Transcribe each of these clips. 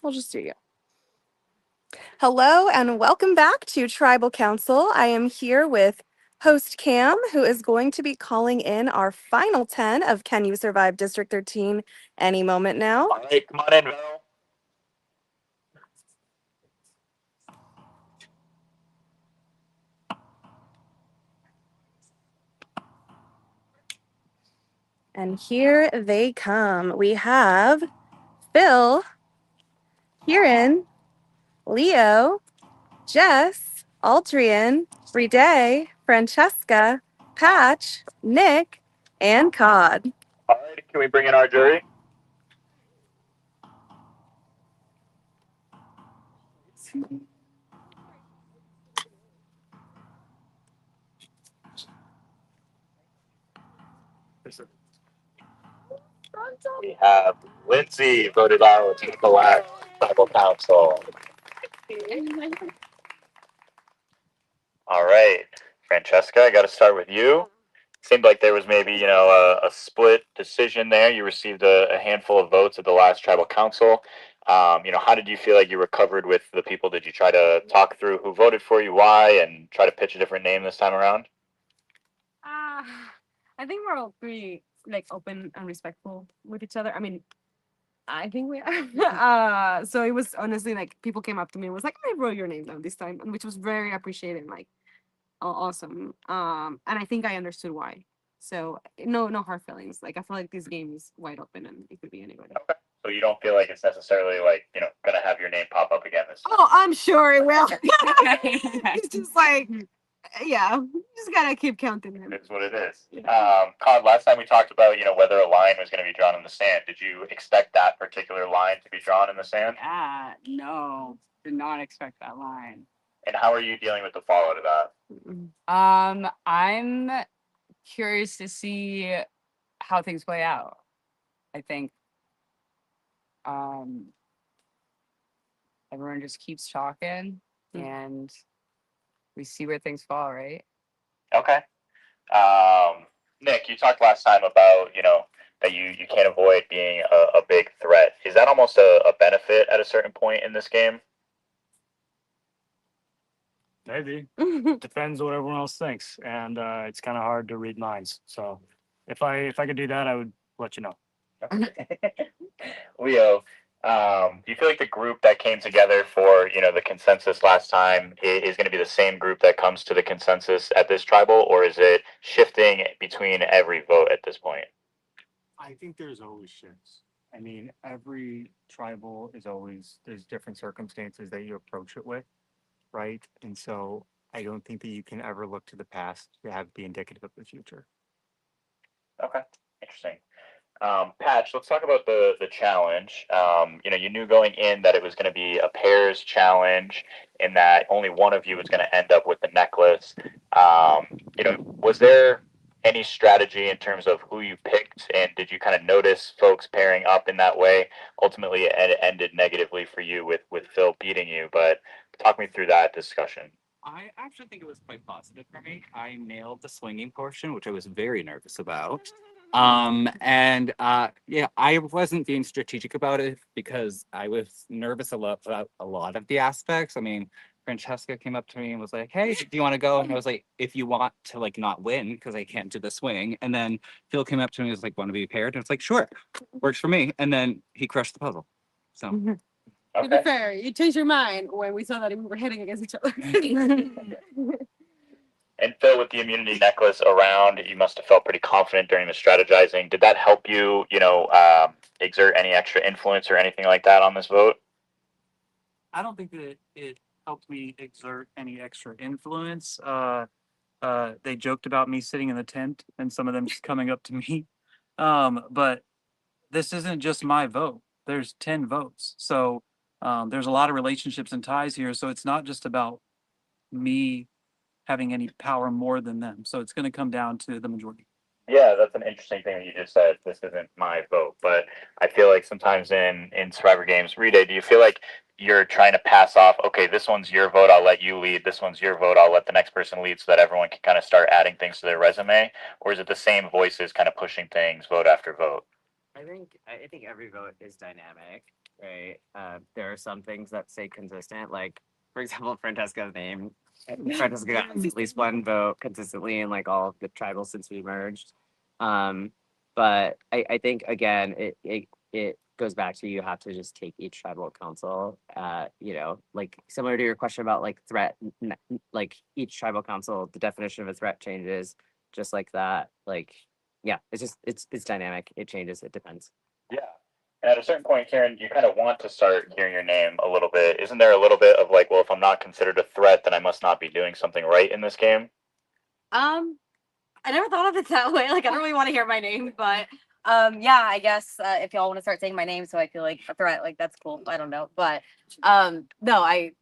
We'll just do you. Hello and welcome back to Tribal Council. I am here with host Cam, who is going to be calling in our final 10 of Can You Survive District 13 any moment now. All right, come on in, Val. And here they come. We have Phil, Kieran, Leo, Jess, Aldrian, Ride, Francesca, Patch, Nick, and Cod. All right, can we bring in our jury? We have Lindsay voted out to the last tribal council. All right, Francesca, I got to start with you. Seemed like there was maybe, a split decision there. You received a handful of votes at the last tribal council. How did you feel like you recovered with the people? Did you try to talk through who voted for you, why, and try to pitch a different name this time around? I think we're all pretty like open and respectful with each other. I mean, I think we are. So it was honestly like people came up to me and was like, "I wrote your name down this time," and which was very appreciated, like awesome. And I think I understood why. So no hard feelings. Like I feel like this game is wide open and it could be anybody. Okay. So you don't feel like it's necessarily like, going to have your name pop up again this time? Oh, I'm sure it will. It's just like, yeah, just gotta keep counting them. It's what it is. Con, last time we talked about, whether a line was going to be drawn in the sand. Did you expect that particular line to be drawn in the sand? No, did not expect that line. And how are you dealing with the fallout of that? I'm curious to see how things play out. I think everyone just keeps talking and we see where things fall, right? Okay. Nick, you talked last time about, that you can't avoid being a big threat. Is that almost a benefit at a certain point in this game? Maybe. Depends what everyone else thinks. And it's kind of hard to read minds. So if I could do that, I would let you know. Leo, do you feel like the group that came together for, the consensus last time is going to be the same group that comes to the consensus at this tribal, or is it shifting between every vote at this point? I think there's always shifts. I mean, every tribal is always, there's different circumstances that you approach it with, right? And so I don't think that you can ever look to the past to have it be indicative of the future. Okay, interesting. Patch, let's talk about the challenge. You knew going in that it was going to be a pairs challenge, in that only one of you was going to end up with the necklace. Was there any strategy in terms of who you picked, and did you kind of notice folks pairing up in that way? Ultimately, it ended negatively for you with Phil beating you, but talk me through that discussion. I actually think it was quite positive for me. I nailed the swinging portion, which I was very nervous about. Yeah, I wasn't being strategic about it because I was nervous about a lot of the aspects. I mean, Francesca came up to me and was like, "Hey, do you want to go?" And I was like, "If you want to like not win, because I can't do the swing." And then Phil came up to me and was like, "Want to be paired?" And it's like, "Sure, works for me." And then he crushed the puzzle. So. To be fair, you changed your mind when we saw that we were hitting against each other. And Phil, with the immunity necklace around, you must have felt pretty confident during the strategizing. Did that help you, exert any extra influence or anything like that on this vote? I don't think that it helped me exert any extra influence. They joked about me sitting in the tent and some of them just coming up to me. But this isn't just my vote. There's 10 votes. So there's a lot of relationships and ties here. So it's not just about me having any power more than them. So it's going to come down to the majority. Yeah, that's an interesting thing that you just said. This isn't my vote, but I feel like sometimes in Survivor games, Rita, do you feel like you're trying to pass off, okay, this one's your vote, I'll let you lead. This one's your vote, I'll let the next person lead, so that everyone can kind of start adding things to their resume? Or is it the same voices kind of pushing things vote after vote? I think every vote is dynamic. right? There are some things that stay consistent, like for example, Francesca's name. Francesca got at least one vote consistently in like all of the tribals since we merged. But I think again, it goes back to you have to just take each tribal council, you know, like similar to your question about like threat, like each tribal council, the definition of a threat changes just like that. Like, yeah, it's just, it's dynamic. It changes. It depends. Yeah. And at a certain point, Karen, you kind of want to start hearing your name a little bit. Isn't there a little bit of like, well, if I'm not considered a threat, then I must not be doing something right in this game? I never thought of it that way. Like, I don't really want to hear my name, but yeah, I guess if y'all want to start saying my name, so I feel like a threat, like that's cool. I don't know, but no, I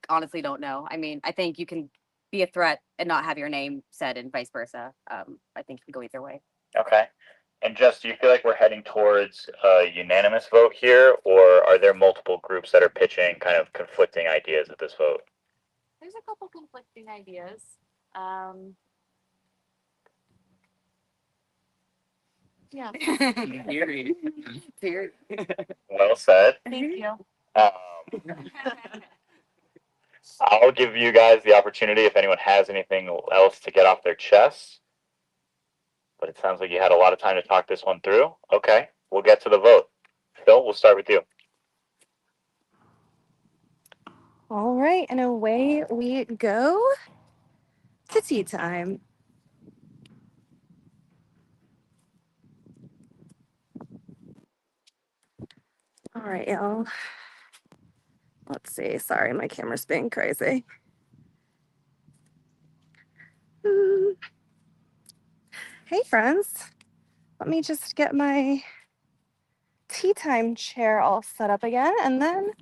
honestly don't know. I mean, I think you can be a threat and not have your name said, and vice versa. I think it can go either way. Okay. And Jess, do you feel like we're heading towards a unanimous vote here, or are there multiple groups that are pitching kind of conflicting ideas at this vote? There's a couple conflicting ideas. Yeah. Period. Period. Well said. Thank you. I'll give you guys the opportunity if anyone has anything else to get off their chests. But it sounds like you had a lot of time to talk this one through. Okay, we'll get to the vote. Phil, we'll start with you. All right, and away we go to tea time. All right, y'all. Let's see. Sorry, my camera's being crazy. Hey, friends. Let me just get my tea time chair all set up again, and then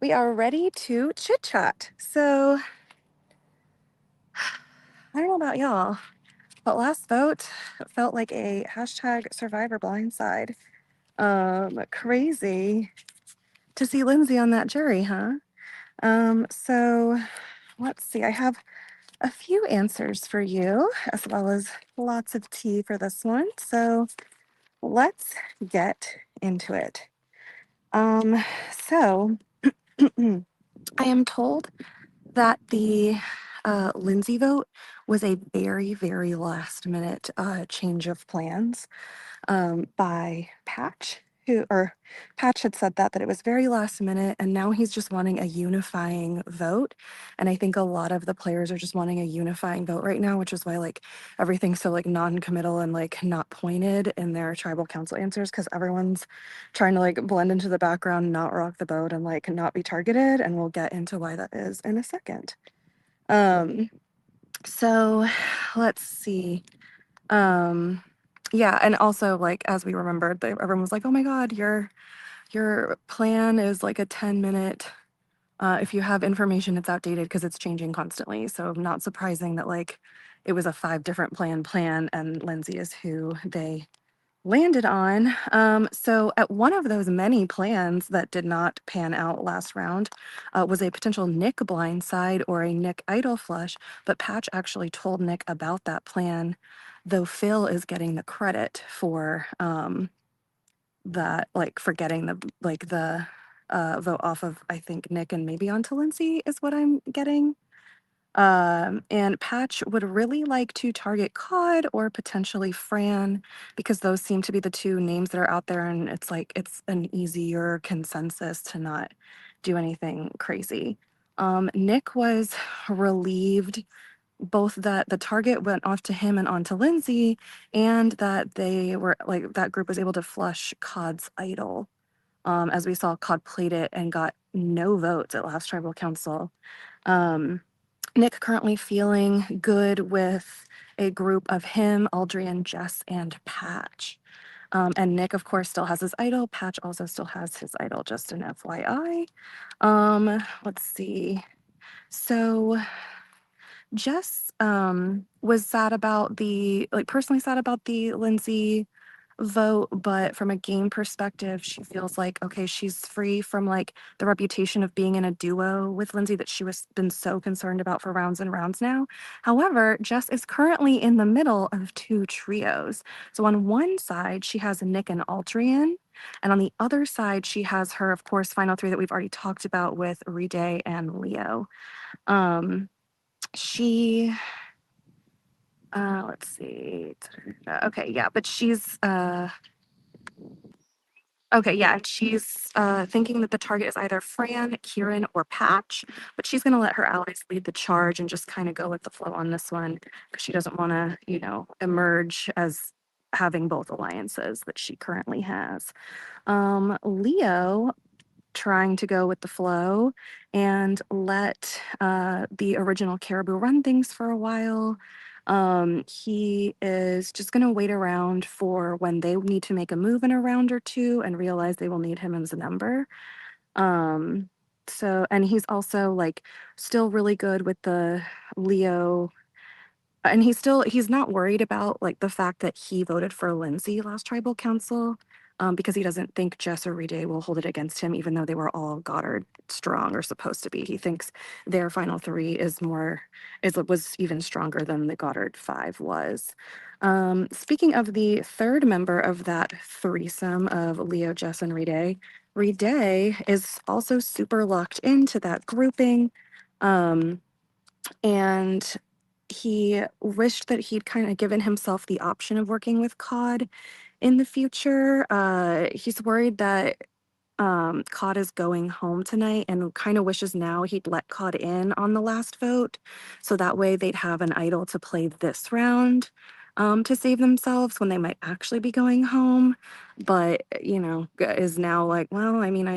we are ready to chit chat. So, I don't know about y'all, but last vote felt like a hashtag survivor blindside. Crazy to see Lindsay on that jury, huh? So let's see. I have a few answers for you, as well as lots of tea for this one. So let's get into it. So I am told that the Lindsay vote was a very, very last minute change of plans by Patch, Patch had said that it was very last minute, and now he's just wanting a unifying vote. And I think a lot of the players are just wanting a unifying vote right now, which is why like everything's so like non-committal and like not pointed in their tribal council answers, because everyone's trying to like blend into the background, not rock the boat, and like not be targeted. And we'll get into why that is in a second. So let's see. Yeah, and also like as we remembered, everyone was like, "Oh my God, your plan is like a 10-minute. If you have information, it's outdated because it's changing constantly." So not surprising that like it was a 5 different plan, and Lindsay is who they landed on. So at one of those many plans that did not pan out last round was a potential Nick blindside or a Nick idol flush, but Patch actually told Nick about that plan, though Phil is getting the credit for that, like for getting the vote off of, I think, Nick and maybe onto Lindsay is what I'm getting. And Patch would really like to target Cod or potentially Fran, because those seem to be the 2 names that are out there, and it's like it's an easier consensus to not do anything crazy. Nick was relieved both that the target went off to him and onto Lindsay, and that they were like that group was able to flush Cod's idol. As we saw, Cod played it and got no votes at last tribal council. Nick currently feeling good with a group of him, Aldrian, Jess, and Patch. And Nick, of course, still has his idol. Patch also still has his idol, just an FYI. Let's see. So Jess was sad about personally sad about the Lindsay vote, but from a game perspective, she feels like, okay, she's free from like the reputation of being in a duo with Lindsay that she was been so concerned about for rounds and rounds now. However, Jess is currently in the middle of 2 trios. So on one side, she has Nick and Aldrian, And on the other side, she has her, of course, final three that we've already talked about with Ride and Leo. She, let's see. Okay, yeah, but she's, okay, yeah, she's thinking that the target is either Fran, Kieran, or Patch, but she's going to let her allies lead the charge and just kind of go with the flow on this one because she doesn't want to, emerge as having both alliances that she currently has. Leo trying to go with the flow and let the original Caribou run things for a while. He is just going to wait around for when they need to make a move in a round or two and realize they will need him as a number. And he's also like still really good with the Leo, and he's not worried about like the fact that he voted for Lindsay last tribal council, because he doesn't think Jess or Rede will hold it against him, even though they were all Goddard strong or supposed to be. He thinks their final three was even stronger than the Goddard five was. Speaking of the third member of that threesome of Leo, Jess, and Rede is also super locked into that grouping. And he wished that he'd kind of given himself the option of working with COD in the future. He's worried that COD is going home tonight and kind of wishes now he'd let COD in on the last vote. So that way they'd have an idol to play this round to save themselves when they might actually be going home. But, is now like, well, I mean,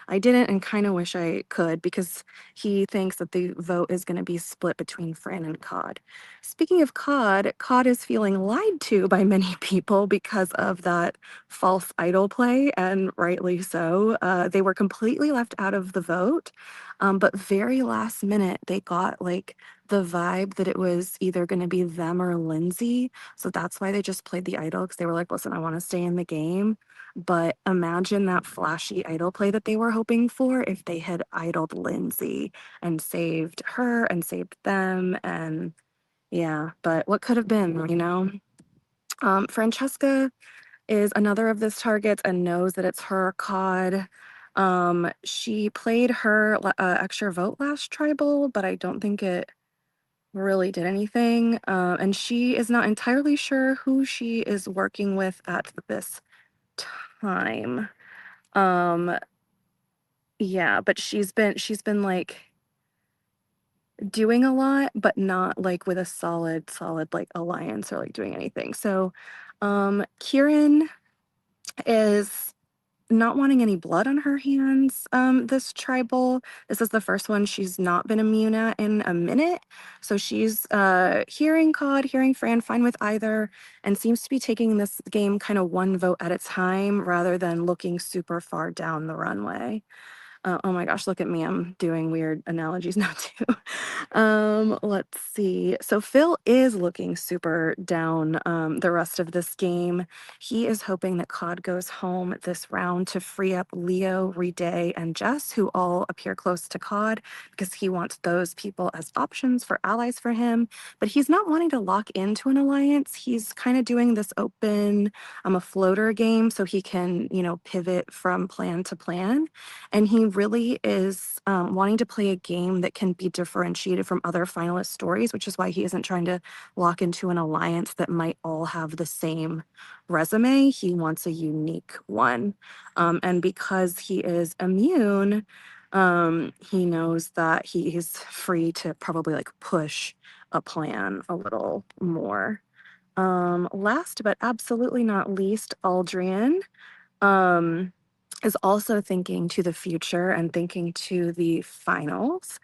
I didn't and kind of wish I could because he thinks that the vote is going to be split between Fran and Cod. Speaking of Cod, Cod is feeling lied to by many people because of that false idol play, and rightly so. They were completely left out of the vote, but very last minute they got like the vibe that it was either going to be them or Lindsay. So that's why they just played the idol because they were like, listen, I want to stay in the game. But imagine that flashy idol play that they were hoping for if they had idled Lindsay and saved her and saved them. And yeah, but what could have been? Francesca is another of this targets and knows that it's her COD. She played her extra vote last tribal, but I don't think it really did anything. And she is not entirely sure who she is working with at this time. Yeah, but she's been like doing a lot, but not like with a solid like alliance or like doing anything. So Kieran is not wanting any blood on her hands this tribal. This is the first one she's not been immune at in a minute. So she's hearing COD, hearing Fran, fine with either, and seems to be taking this game kind of one vote at a time rather than looking super far down the runway. Oh my gosh, look at me. I'm doing weird analogies now too. Let's see. So Phil is looking super down the rest of this game. He is hoping that COD goes home this round to free up Leo, Rede, and Jess, who all appear close to COD, because he wants those people as options for allies for him. But he's not wanting to lock into an alliance. He's kind of doing this open, a floater game so he can, pivot from plan to plan. And he really is wanting to play a game that can be differentiated from other finalist stories, which is why he isn't trying to lock into an alliance that might all have the same resume. He wants a unique one. And because he is immune, he knows that he is free to probably like push a plan a little more. Last but absolutely not least, Aldrian. Um, is also thinking to the future and thinking to the finals.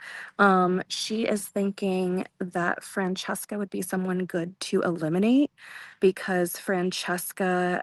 She is thinking that Francesca would be someone good to eliminate because Francesca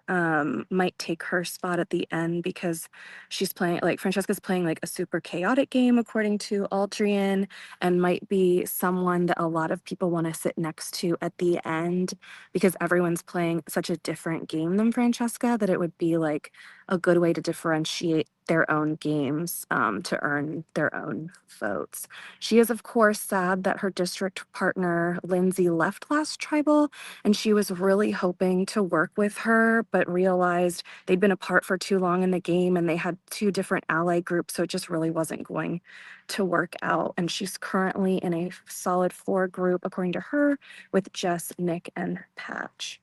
might take her spot at the end because Francesca's playing like a super chaotic game according to Aldrian, and might be someone that a lot of people want to sit next to at the end because everyone's playing such a different game than Francesca that it would be like a good way to differentiate their own games to earn their own votes. She is, of course, sad that her district partner, Lindsay, left last tribal, and she was really hoping to work with her, but realized they'd been apart for too long in the game and they had two different ally groups, so it just really wasn't going to work out. And she's currently in a solid 4 group, according to her, with Jess, Nick, and Patch.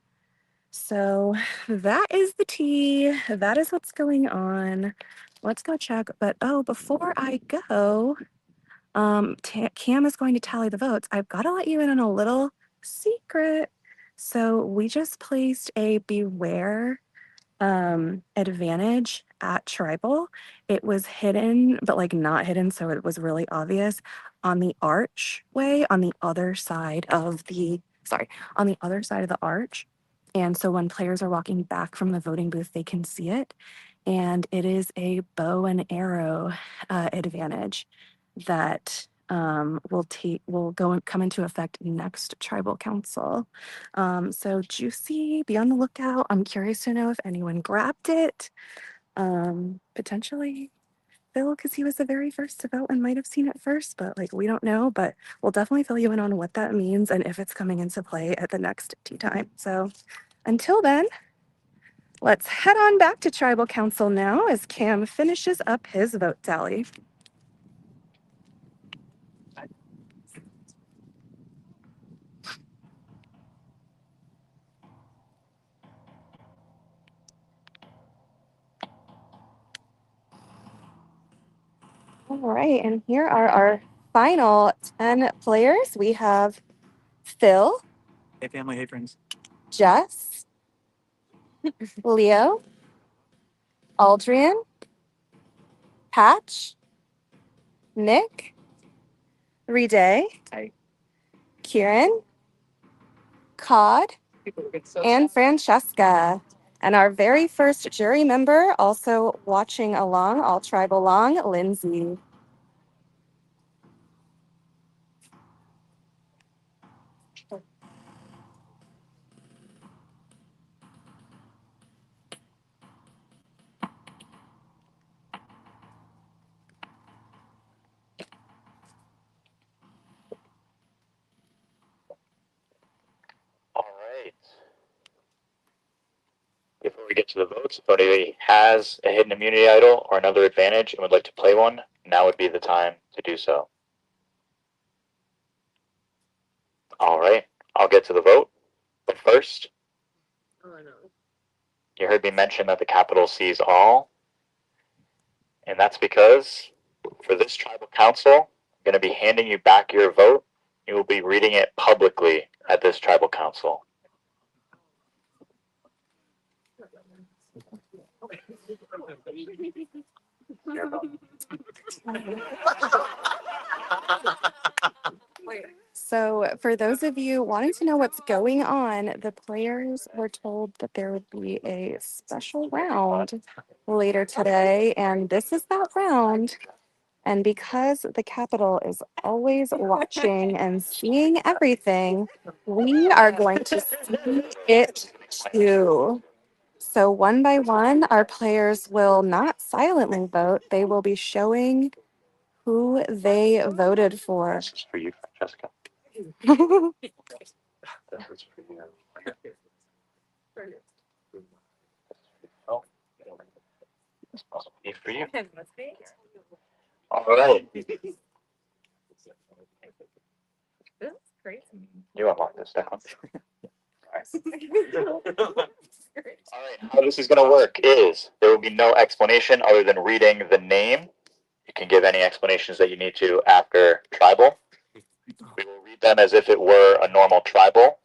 So that is the tea. That is what's going on. Let's go check. But oh, before I go, Cam is going to tally the votes. I've got to let you in on a little secret. So we just placed a beware advantage at tribal. It was hidden, but like not hidden, so it was really obvious on the archway on the other side of the on the other side of the arch. And so when players are walking back from the voting booth, they can see it. And it is a bow and arrow advantage that will come into effect next tribal council. So Juicy, be on the lookout. I'm curious to know if anyone grabbed it. Potentially Phil, because he was the very first to vote and might have seen it first, but like we don't know. But we'll definitely fill you in on what that means and if it's coming into play at the next tea time. So until then, let's head on back to tribal council now as Cam finishes up his vote tally. All right, and here are our final 10 players. We have Phil, Hey, family. Hey, friends. Jess, Leo, Aldrian, Patch, Nick, Reday, Kieran, Cod, and Francesca. And our very first jury member, also watching along, all tribe along, Lindsay. All right. Before we get to the votes, if anybody has a hidden immunity idol or another advantage and would like to play one, now would be the time to do so. All right, I'll get to the vote. But first, you heard me mention that the capital sees all. And that's because for this tribal council, I'm going to be handing you back your vote. You will be reading it publicly at this tribal council. So, for those of you wanting to know what's going on, the players were told that there would be a special round later today, and this is that round. And because the Capitol is always watching and seeing everything, we are going to see it too. So, one by one, our players will not silently vote, they will be showing who they voted for. This is for you, Francesca. This is for you. Oh, this must be for you. All right. You unlock this, Declan. All right, how this is going to work is there will be no explanation other than reading the name. You can give any explanations that you need to after tribal. We will read them as if it were a normal tribal.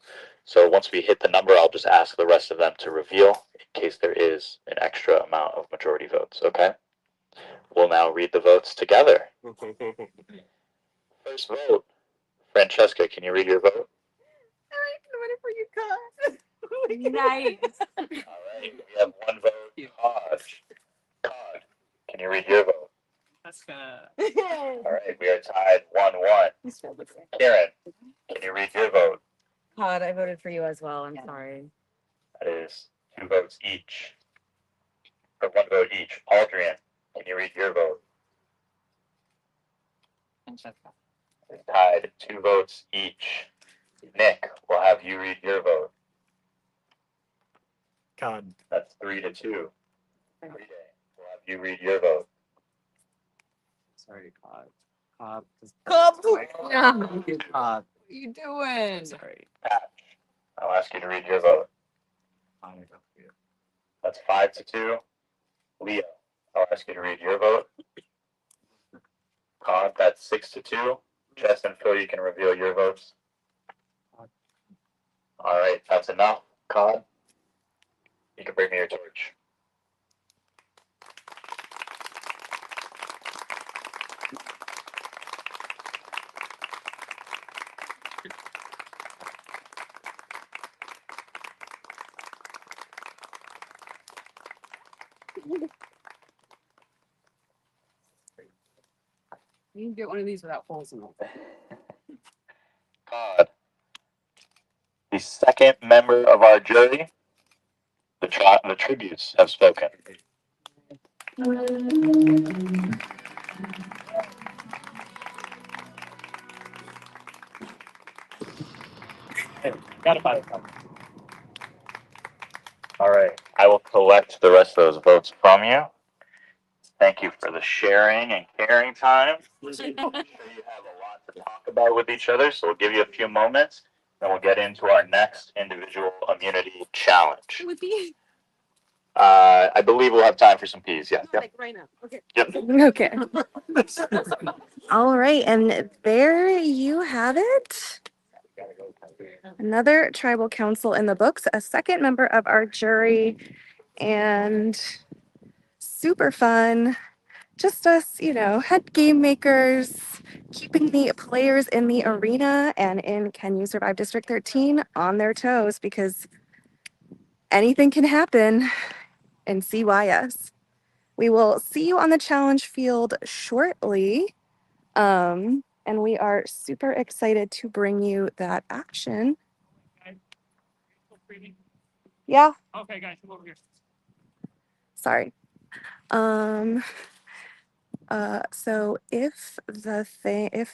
So once we hit the number, I'll just ask the rest of them to reveal in case there is an extra amount of majority votes, okay? We'll now read the votes together. First vote, Francesca, can you read your vote? Nice. All right, we have one vote, Cod. Cod, can you read your vote? That's gonna. All right, we are tied 1-1. Karen, can you read your vote? Todd, I voted for you as well. I'm sorry. That is 2 votes each. Or 1 vote each. Aldrian, Can you read your vote? It's tied 2 votes each. Nick, we'll have you read your vote. God. That's 3-2. We'll have you read your vote. Sorry, Cobb. Yeah. Cobb. What are you doing? Sorry. Patch, I'll ask you to read your vote. That's 5-2. Leo, I'll ask you to read your vote. Cog, that's 6-2. Jess and Phil, you can reveal your votes. All right, that's enough. Cog, you can bring me your torch. You can get one of these without holes in them. Cog, the second member of our jury, the tributes have spoken. All right, I will collect the rest of those votes from you. Thank you for the sharing and caring time. I'm sure you have a lot to talk about with each other, so we'll give you a few moments, then we'll get into our next individual immunity challenge. With me? I believe we'll have time for some peas. Yeah. Like right now. Okay. Yep. Okay. All right, and there you have it. Another tribal council in the books, a second member of our jury, and super fun. Just us, head game makers, keeping the players in the arena and in Can You Survive District 13 on their toes, because anything can happen in CYS. We will see you on the challenge field shortly. And we are super excited to bring you that action. Yeah. Okay, guys, come over here. Sorry. So if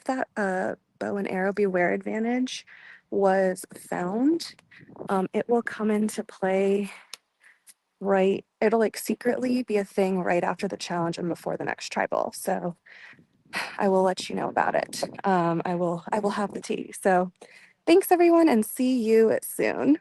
that bow and arrow beware advantage was found, it will come into play it'll like secretly be a thing right after the challenge and before the next tribal. So I will let you know about it. I will have the tea. So thanks everyone and see you soon.